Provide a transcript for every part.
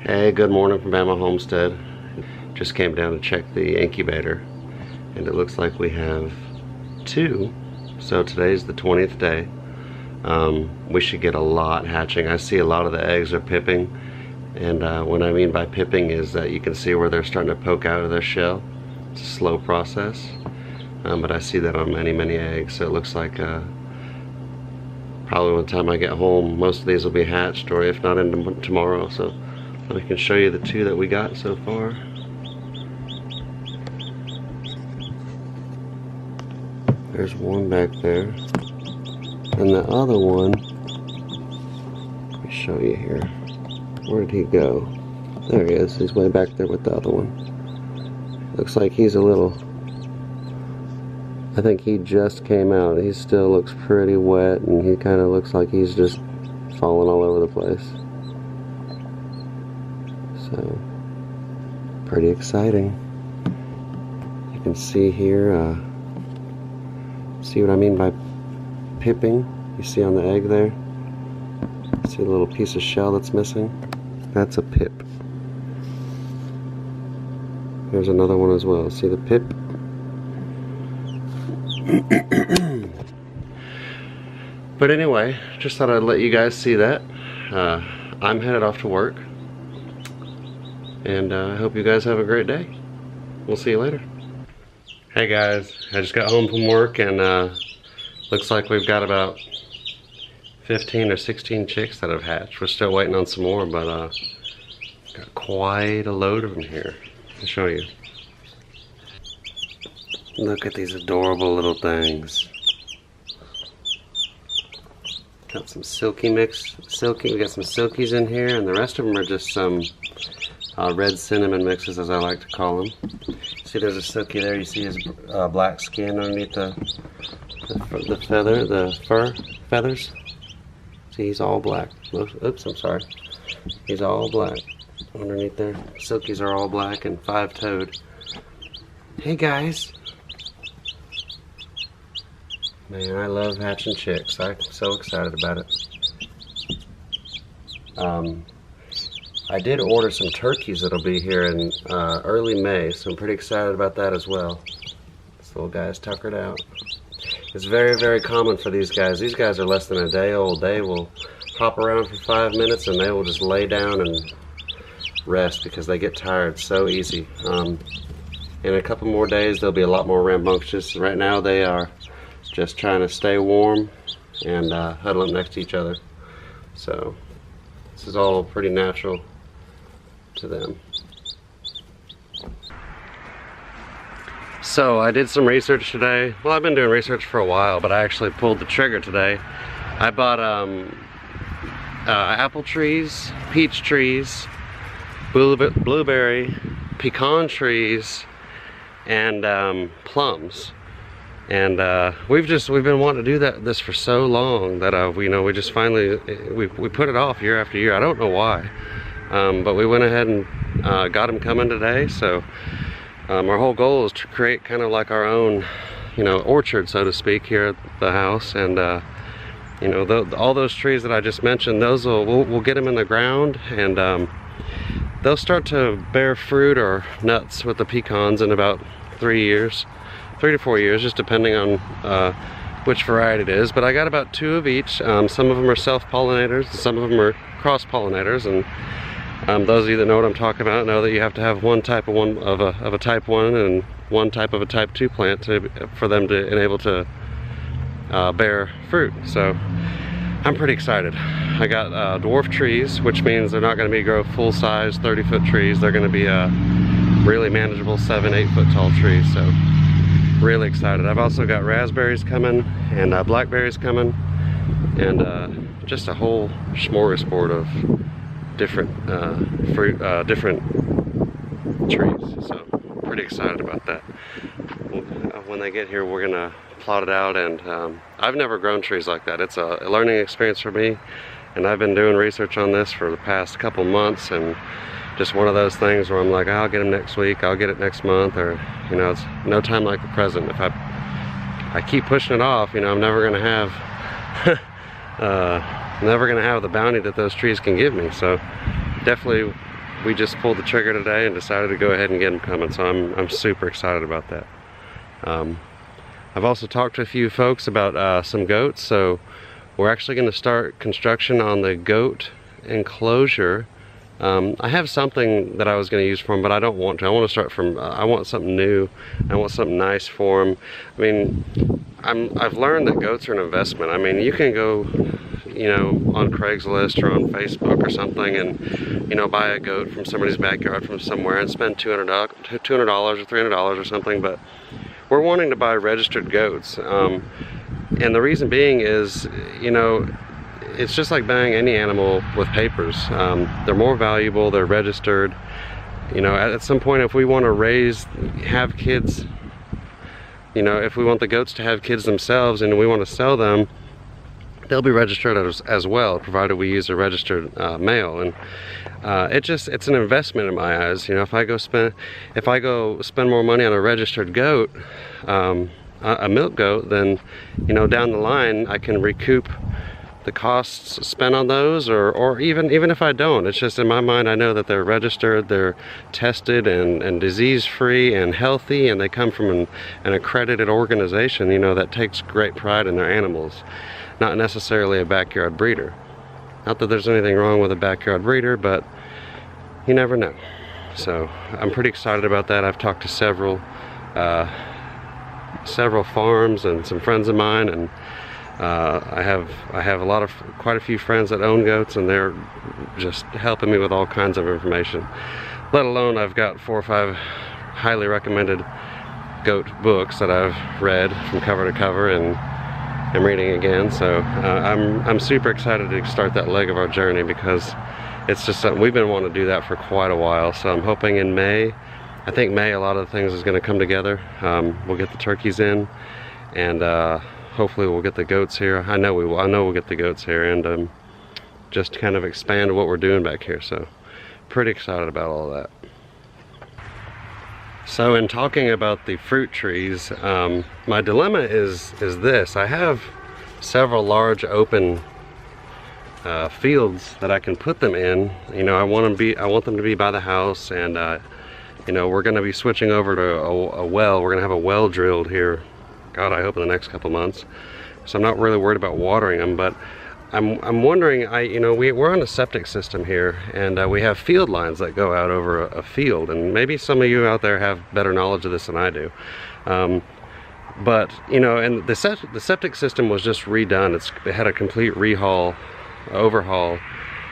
Hey, good morning from Bama Homestead. Just came down to check the incubator and it looks like we have 2. So today's the 20th day. We should get a lot hatching. I see a lot of the eggs are pipping, and what I mean by pipping is that you can see where they're starting to poke out of their shell. It's a slow process, but I see that on many eggs, so it looks like probably by the time I get home most of these will be hatched, or if not into tomorrow. So I can show you the 2 that we got so far. There's one back there, and the other one, let me show you here. Where did he go? There he is. He's way back there with the other one. Looks like he's a little, I think he just came out. He still looks pretty wet, and he kind of looks like he's just falling all over the place. So, pretty exciting. You can see here, see what I mean by pipping? You see on the egg there? See a little piece of shell that's missing? That's a pip. There's another one as well. See the pip? But anyway, just thought I'd let you guys see that. I'm headed off to work. And I hope you guys have a great day. We'll see you later. Hey guys, I just got home from work, and looks like we've got about 15 or 16 chicks that have hatched. We're still waiting on some more, but got quite a load of them here. I'll show you. Look at these adorable little things. Got some silky mix, we got some silkies in here, and the rest of them are just some red cinnamon mixes, as I like to call them. See, there's a silky there. You see his black skin underneath the fur feathers. See, he's all black. Oops, I'm sorry. He's all black underneath there. Silkies are all black and 5-toed. Hey guys. Man, I love hatching chicks. I'm so excited about it. I did order some turkeys that'll be here in early May, so I'm pretty excited about that as well. This little guy's tuckered out. It's very common for these guys. These guys are less than a day old. They will hop around for 5 minutes and they will just lay down and rest because they get tired so easy. In a couple more days they'll be a lot more rambunctious. Right now they are just trying to stay warm and huddle up next to each other. So this is all pretty natural to them. So I did some research today. Well, I've been doing research for a while, but I actually pulled the trigger today. I bought apple trees, peach trees, blueberry, pecan trees, and plums. And we've been wanting to do this for so long that we just finally we put it off year after year. I don't know why, but we went ahead and got them coming today. So our whole goal is to create kind of like our own, orchard, so to speak, here at the house. And all those trees that I just mentioned, those we'll get them in the ground, and they'll start to bear fruit or nuts with the pecans in about 3 to 4 years, just depending on which variety it is. But I got about 2 of each. Some of them are self-pollinators, some of them are cross-pollinators, and those of you that know what I'm talking about know that you have to have one type of a type 1 and one type of a type 2 plant for them to enable to bear fruit. So I'm pretty excited. I got dwarf trees, which means they're not going to grow full-size 30-foot trees. They're going to be really manageable 7-8 foot tall trees. So really excited. I've also got raspberries coming and blackberries coming, and just a whole smorgasbord of different fruit, different trees. So pretty excited about that. When they get here, we're gonna plot it out, and I've never grown trees like that. It's a learning experience for me, and I've been doing research on this for the past couple months, and just one of those things where I'm like, I'll get them next week, I'll get it next month, or it's no time like the present. If I keep pushing it off, I'm never gonna have never gonna have the bounty that those trees can give me. So definitely we just pulled the trigger today and decided to go ahead and get them coming. So I'm super excited about that. I've also talked to a few folks about some goats, so we're actually going to start construction on the goat enclosure. I have something that I was going to use for them, but I don't want to. I want to start from, I want something new. I want something nice for them. I mean, I've learned that goats are an investment. I mean, you can go, you know, on Craigslist or on Facebook or something and, you know, buy a goat from somebody's backyard from somewhere and spend $200 or $300 or something, but we're wanting to buy registered goats. And the reason being is, you know, it's just like buying any animal with papers. They're more valuable, they're registered. You know, at some point, if we want to have kids, you know, if we want the goats to have kids themselves and we want to sell them, they'll be registered as well, provided we use a registered male. And it's an investment in my eyes. You know, if I go spend more money on a registered goat, a milk goat, then, you know, down the line I can recoup the costs spent on those, or even if I don't, it's just in my mind I know that they're registered, they're tested and disease-free and healthy, and they come from an accredited organization, you know, that takes great pride in their animals, not necessarily a backyard breeder. Not that there's anything wrong with a backyard breeder, but you never know. So I'm pretty excited about that. I've talked to several farms and some friends of mine, and I have quite a few friends that own goats, and they're just helping me with all kinds of information. Let alone I've got 4 or 5 highly recommended goat books that I've read from cover to cover, and I'm reading again. So I'm super excited to start that leg of our journey, because it's just something we've been wanting to do that for quite a while. So I'm hoping in May, I think May, a lot of the things is going to come together. We'll get the turkeys in, and hopefully we'll get the goats here. I know we'll get the goats here, and just kind of expand what we're doing back here. So pretty excited about all that. So in talking about the fruit trees, my dilemma is this. I have several large open fields that I can put them in. You know, I want them to be by the house, and you know, we're going to be switching over to a well. We're going to have a well drilled here, God, I hope in the next couple months. So I'm not really worried about watering them, but I'm wondering, you know, we're on a septic system here, and we have field lines that go out over a field, and maybe some of you out there have better knowledge of this than I do. But, you know, and the septic system was just redone. It had a complete overhaul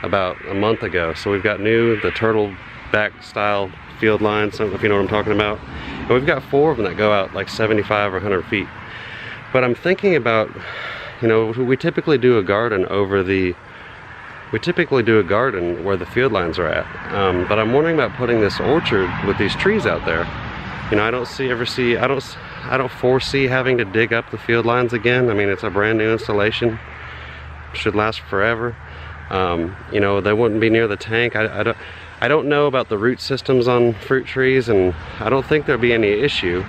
about a month ago. So we've got the turtle back style field lines, if you know what I'm talking about. And we've got 4 of them that go out like 75 or 100 feet. But I'm thinking about, you know, we typically do a garden where the field lines are at. But I'm wondering about putting this orchard with these trees out there. You know, I don't foresee having to dig up the field lines again. I mean, it's a brand new installation. Should last forever. You know, they wouldn't be near the tank. I don't know about the root systems on fruit trees, and I don't think there'll be any issue,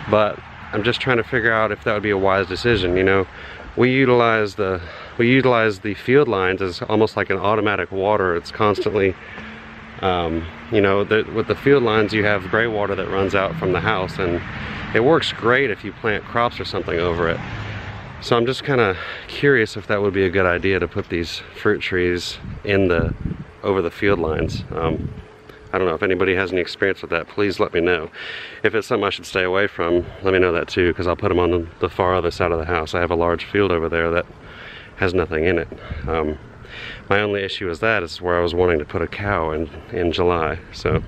but I'm just trying to figure out if that would be a wise decision. You know, we utilize the field lines as almost like an automatic water. It's constantly, you know, with the field lines you have gray water that runs out from the house, and it works great if you plant crops or something over it. So I'm just kind of curious if that would be a good idea to put these fruit trees over the field lines. I don't know if anybody has any experience with that. Please let me know. If it's something I should stay away from, let me know that too, because I'll put them on the far other side of the house. I have a large field over there that has nothing in it. My only issue is where I was wanting to put a cow in July. So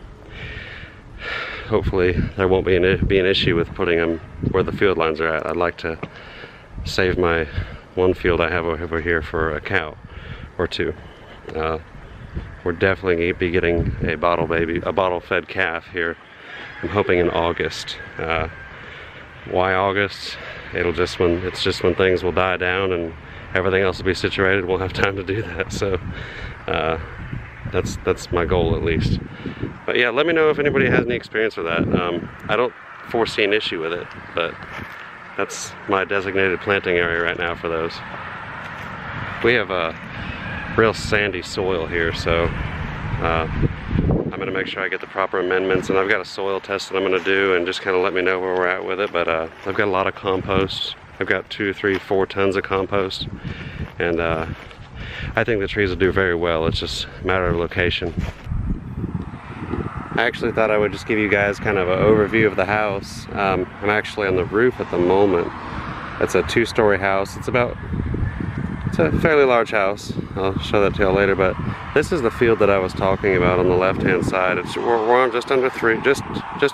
hopefully there won't be an issue with putting them where the field lines are at. I'd like to save my one field I have over here for a cow or 2. We're definitely going to be getting a bottle fed calf here. I'm hoping in August. Why August? It's just when things will die down and everything else will be situated. We'll have time to do that. So that's my goal, at least. But yeah, let me know if anybody has any experience with that. I don't foresee an issue with it, but that's my designated planting area right now for those. We have a real sandy soil here, so I'm I'm going to make sure I get the proper amendments, and I've got a soil test that I'm going to do and just kind of let me know where we're at with it. But I've got a lot of compost. I've got 2, 3, 4 tons of compost, and I think the trees will do very well. It's just a matter of location. I actually thought I would just give you guys kind of an overview of the house. I'm actually on the roof at the moment. It's a 2-story house. It's a fairly large house. I'll show that to y'all later, but this is the field that I was talking about on the left-hand side. We're on just under 3, just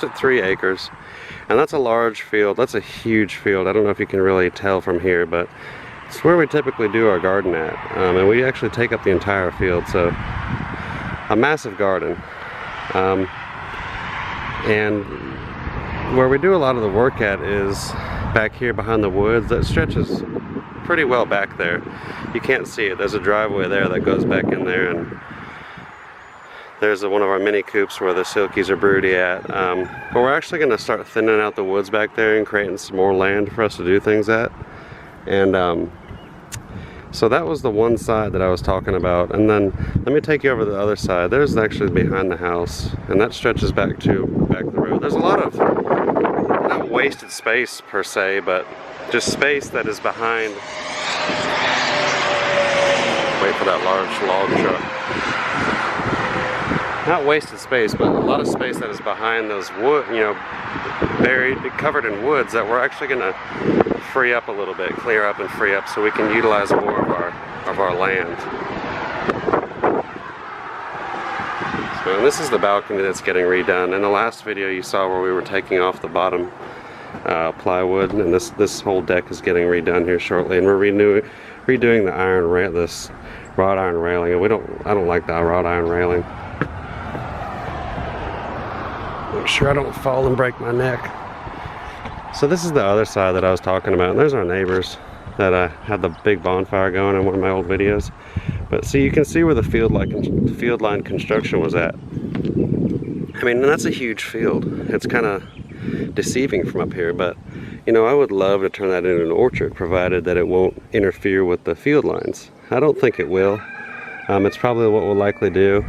at 3 acres. And that's a large field. That's a huge field. I don't know if you can really tell from here, but it's where we typically do our garden at. And we actually take up the entire field, so a massive garden. And where we do a lot of the work at is back here behind the woods. That stretches pretty well back there. You can't see it. There's a driveway there that goes back in there, and there's one of our mini coops where the silkies are broody at. But we're actually going to start thinning out the woods back there and creating some more land for us to do things at. And so that was the one side that I was talking about. And then let me take you over to the other side. There's actually behind the house, and that stretches back the road. There's a lot of, not wasted space per se, but just space that is behind. Wait for that large log truck. Not wasted space, but a lot of space that is behind those wood, you know, buried, covered in woods, that we're actually gonna free up a little bit, clear up and free up, so we can utilize more of our land. So, and this is the balcony that's getting redone. In the last video you saw where we were taking off the bottom plywood, and this whole deck is getting redone here shortly, and we're redoing the this wrought iron railing. And I don't like that wrought iron railing. Make sure I don't fall and break my neck. So this is the other side that I was talking about, and there's our neighbors that had the big bonfire going in one of my old videos. But see, you can see where the field line construction was at. I mean, that's a huge field. It's kind of deceiving from up here, but you know, I would love to turn that into an orchard, provided that it won't interfere with the field lines. I don't think it will. It's probably what we'll likely do.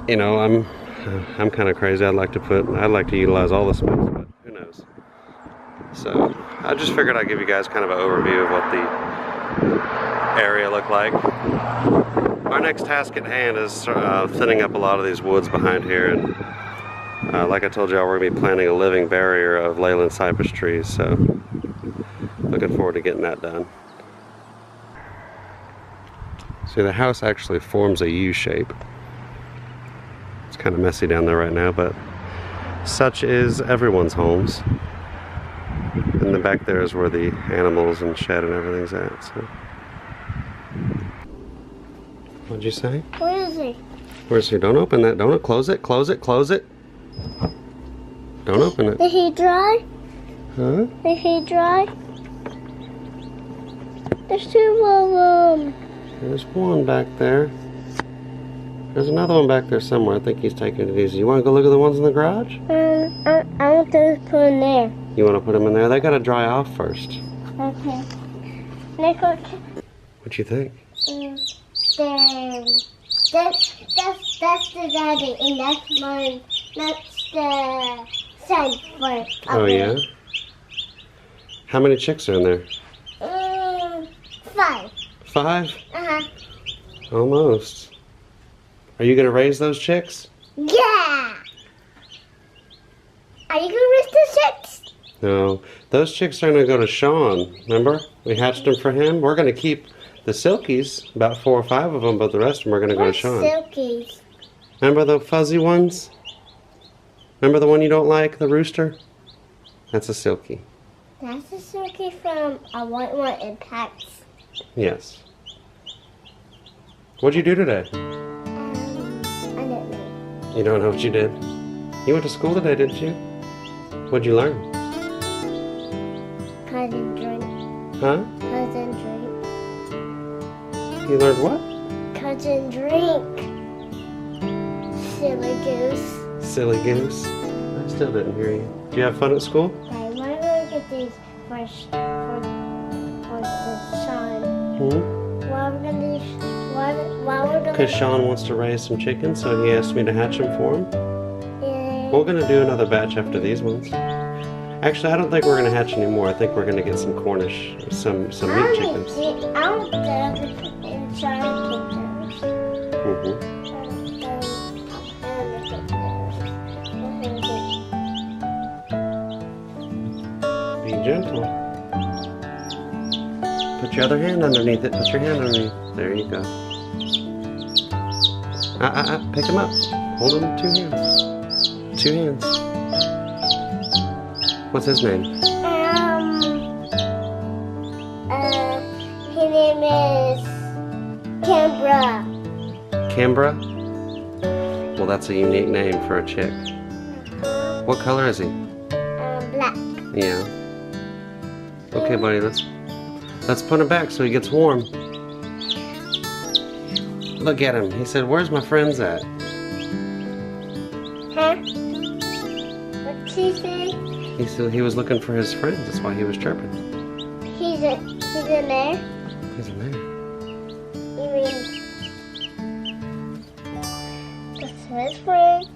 You know, I'm kind of crazy. I'd like to utilize all the space, but who knows. So I just figured I'd give you guys kind of an overview of what the area looked like. Our next task at hand is thinning up a lot of these woods behind here, and like I told y'all, we're going to be planting a living barrier of Leyland cypress trees, so looking forward to getting that done. See, the house actually forms a U shape. It's kind of messy down there right now, but such is everyone's homes. And the back there is where the animals and shed and everything's at. So, what'd you say? Where is he? Where's he? Don't open that. Don't close it. Close it. Close it. Don't open it. Is he dry? Huh? Is he dry? There's 2 of them. There's one back there. There's another one back there somewhere. I think he's taking it easy. You want to go look at the ones in the garage? I want to put in there. You want to put them in there? They got to dry off first. Okay. Nico, What you think? that's the daddy, and that's mine. That's the son for. Oh yeah. How many chicks are in there? 5. 5? Almost. Are you gonna raise those chicks? Yeah. Are you gonna raise the chicks? No, those chicks are gonna go to Sean. Remember, we hatched them for him. We're gonna keep the silkies, about 4 or 5 of them, but the rest of them are gonna go to Sean. Silkies? Remember the fuzzy ones? Remember the one you don't like, the rooster? That's a silky. That's a silky from a white one in packs. Yes. What'd you do today? I don't know. You don't know what you did? You went to school today, didn't you? What'd you learn? Cousin drink. Huh? Cousin drink. You learned what? Cousin drink. Silly goose. Silly goose. I still didn't hear you. Do you have fun at school? Okay, why don't we get these for the sun? Hmm? Why we're gonna because Sean wants to raise some chickens, so he asked me to hatch them for him. Yeah. We're gonna do another batch after these ones. Actually, I don't think we're gonna hatch anymore. I think we're gonna get some Cornish, some meat chickens. I want them inside chickens. Be gentle. Put your other hand underneath it. Put your hand underneath. There you go. Pick him up. Hold him with 2 hands. 2 hands. What's his name? His name is Canberra. Canberra? Well, that's a unique name for a chick. What color is he? Black. Yeah. Okay, buddy, let's put him back so he gets warm. Look at him. He said, "Where's my friends at?" Huh? What's he say? He said he was looking for his friends. That's why he was chirping. He's in there. He's in there. You mean that's his friend?